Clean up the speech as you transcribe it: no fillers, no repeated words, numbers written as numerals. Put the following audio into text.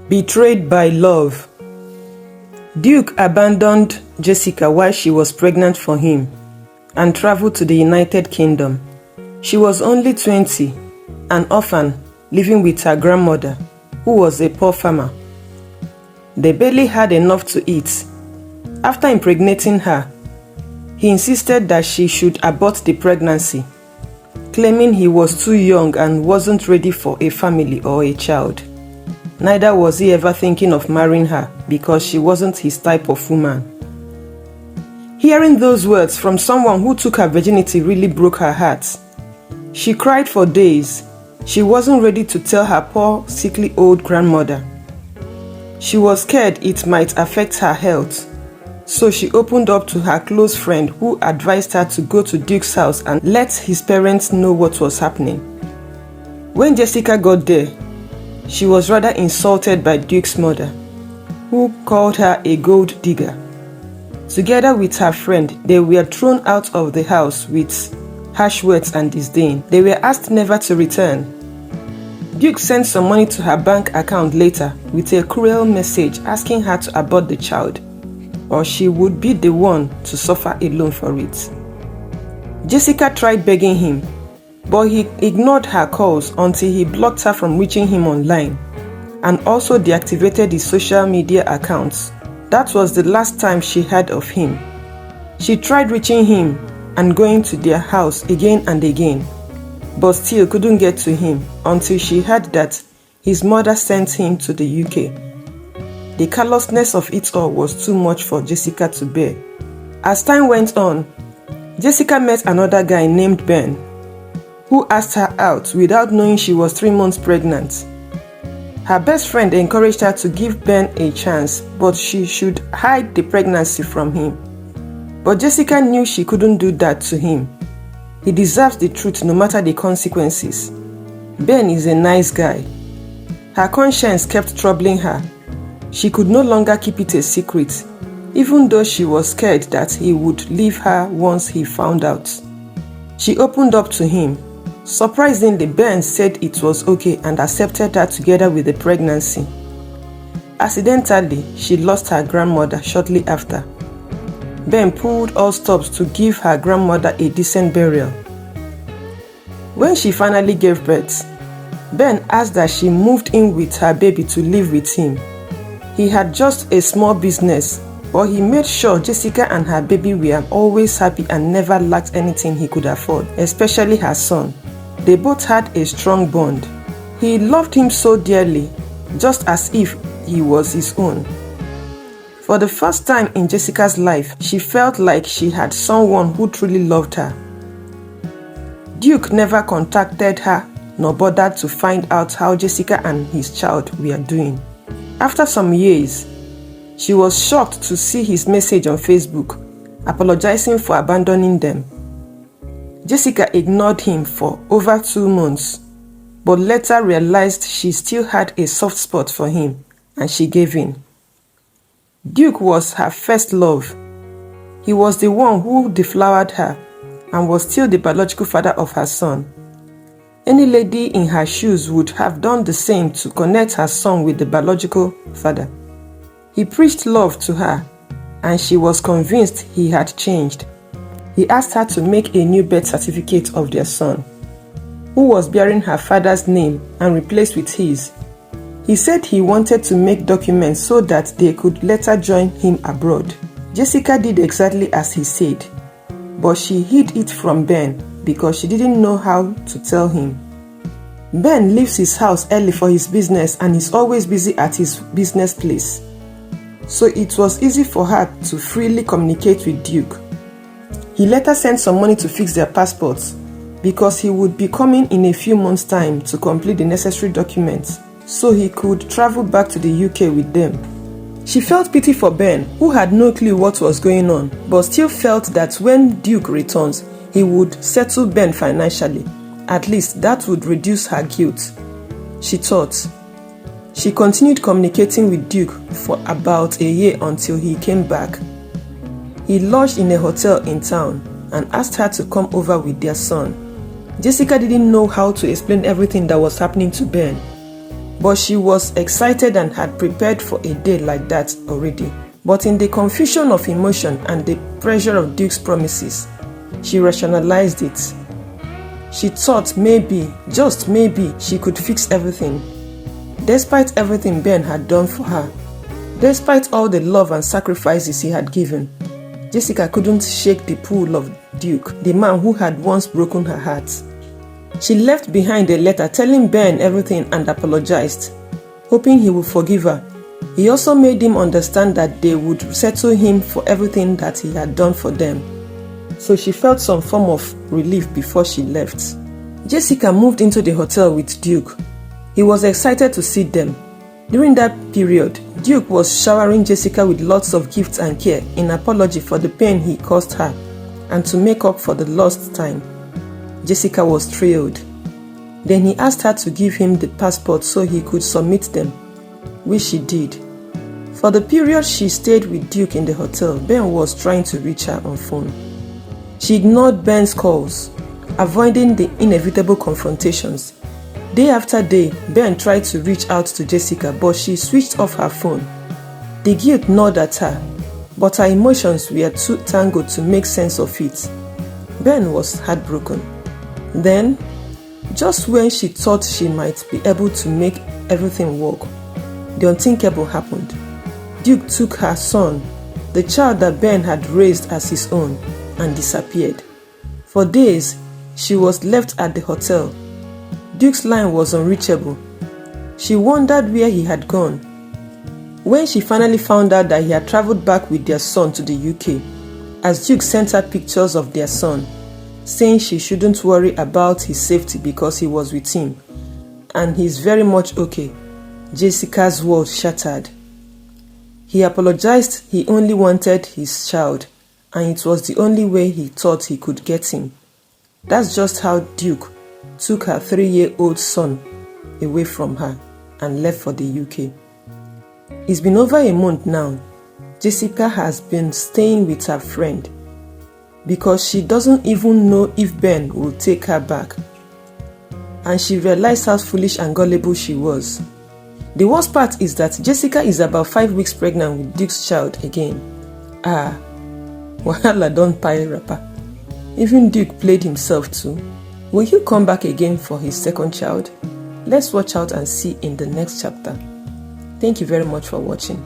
Betrayed by love. Duke abandoned Jessica while she was pregnant for him and traveled to the United Kingdom. She was only 20, an orphan living with her grandmother, who was a poor farmer. They barely had enough to eat. After impregnating her, he insisted that she should abort the pregnancy, claiming he was too young and wasn't ready for a family or a child. Neither was he ever thinking of marrying her because she wasn't his type of woman. Hearing those words from someone who took her virginity really broke her heart. She cried for days. She wasn't ready to tell her poor, sickly old grandmother. She was scared it might affect her health, so she opened up to her close friend who advised her to go to Duke's house and let his parents know what was happening. When Jessica got there, she was rather insulted by Duke's mother, who called her a gold digger. Together with her friend, they were thrown out of the house with harsh words and disdain. They were asked never to return. Duke sent some money to her bank account later with a cruel message asking her to abort the child, or she would be the one to suffer alone for it. Jessica tried begging him, but he ignored her calls until he blocked her from reaching him online and also deactivated his social media accounts. That was the last time she heard of him. She tried reaching him and going to their house again and again, but still couldn't get to him until she heard that his mother sent him to the UK. The callousness of it all was too much for Jessica to bear. As time went on, Jessica met another guy named Ben, who asked her out without knowing she was 3 months pregnant. Her best friend encouraged her to give Ben a chance, but she should hide the pregnancy from him. But Jessica knew she couldn't do that to him. He deserves the truth no matter the consequences. Ben is a nice guy. Her conscience kept troubling her. She could no longer keep it a secret, even though she was scared that he would leave her once he found out. She opened up to him. Surprisingly, Ben said it was okay and accepted her together with the pregnancy. Accidentally, she lost her grandmother shortly after. Ben pulled all stops to give her grandmother a decent burial. When she finally gave birth, Ben asked that she moved in with her baby to live with him. He had just a small business, but he made sure Jessica and her baby were always happy and never lacked anything he could afford, especially her son. They both had a strong bond. He loved him so dearly, just as if he was his own. For the first time in Jessica's life, she felt like she had someone who truly loved her. Duke never contacted her nor bothered to find out how Jessica and his child were doing. After some years, she was shocked to see his message on Facebook, apologizing for abandoning them. Jessica ignored him for over 2 months, but later realized she still had a soft spot for him, and she gave in. Duke was her first love. He was the one who deflowered her and was still the biological father of her son. Any lady in her shoes would have done the same to connect her son with the biological father. He preached love to her, and she was convinced he had changed. He asked her to make a new birth certificate of their son, who was bearing her father's name and replaced with his. He said he wanted to make documents so that they could later join him abroad. Jessica did exactly as he said, but she hid it from Ben because she didn't know how to tell him. Ben leaves his house early for his business and is always busy at his business place, so it was easy for her to freely communicate with Duke. He later sent some money to fix their passports because he would be coming in a few months' time to complete the necessary documents so he could travel back to the UK with them. She felt pity for Ben, who had no clue what was going on, but still felt that when Duke returns, he would settle Ben financially. At least that would reduce her guilt, she thought. She continued communicating with Duke for about a year until he came back. He lodged in a hotel in town and asked her to come over with their son. Jessica didn't know how to explain everything that was happening to Ben, but she was excited and had prepared for a day like that already. But in the confusion of emotion and the pressure of Duke's promises, she rationalized it. She thought maybe, just maybe, she could fix everything. Despite everything Ben had done for her, despite all the love and sacrifices he had given, Jessica couldn't shake the pull of Duke, the man who had once broken her heart. She left behind a letter telling Ben everything and apologized, hoping he would forgive her. He also made him understand that they would settle him for everything that he had done for them. So she felt some form of relief before she left. Jessica moved into the hotel with Duke. He was excited to see them. During that period, Duke was showering Jessica with lots of gifts and care in apology for the pain he caused her and to make up for the lost time. Jessica was thrilled. Then he asked her to give him the passport so he could submit them, which she did. For the period she stayed with Duke in the hotel, Ben was trying to reach her on phone. She ignored Ben's calls, avoiding the inevitable confrontations. Day after day, Ben tried to reach out to Jessica, but she switched off her phone. The guilt gnawed at her, but her emotions were too tangled to make sense of it. Ben was heartbroken. Then, just when she thought she might be able to make everything work, the unthinkable happened. Duke took her son, the child that Ben had raised as his own, and disappeared. For days, she was left at the hotel. Duke's line was unreachable. She wondered where he had gone. When she finally found out that he had traveled back with their son to the UK, as Duke sent her pictures of their son, saying she shouldn't worry about his safety because he was with him, and he's very much okay, Jessica's world shattered. He apologized. He only wanted his child, and it was the only way he thought he could get him. That's just how Duke took her 3-year-old son away from her and left for the UK. It's been over a month now. Jessica has been staying with her friend because she doesn't even know if Ben will take her back. And she realized how foolish and gullible she was. The worst part is that Jessica is about 5 weeks pregnant with Duke's child again. Wahala don't pile rapper. Even Duke played himself too. Will he come back again for his second child? Let's watch out and see in the next chapter. Thank you very much for watching.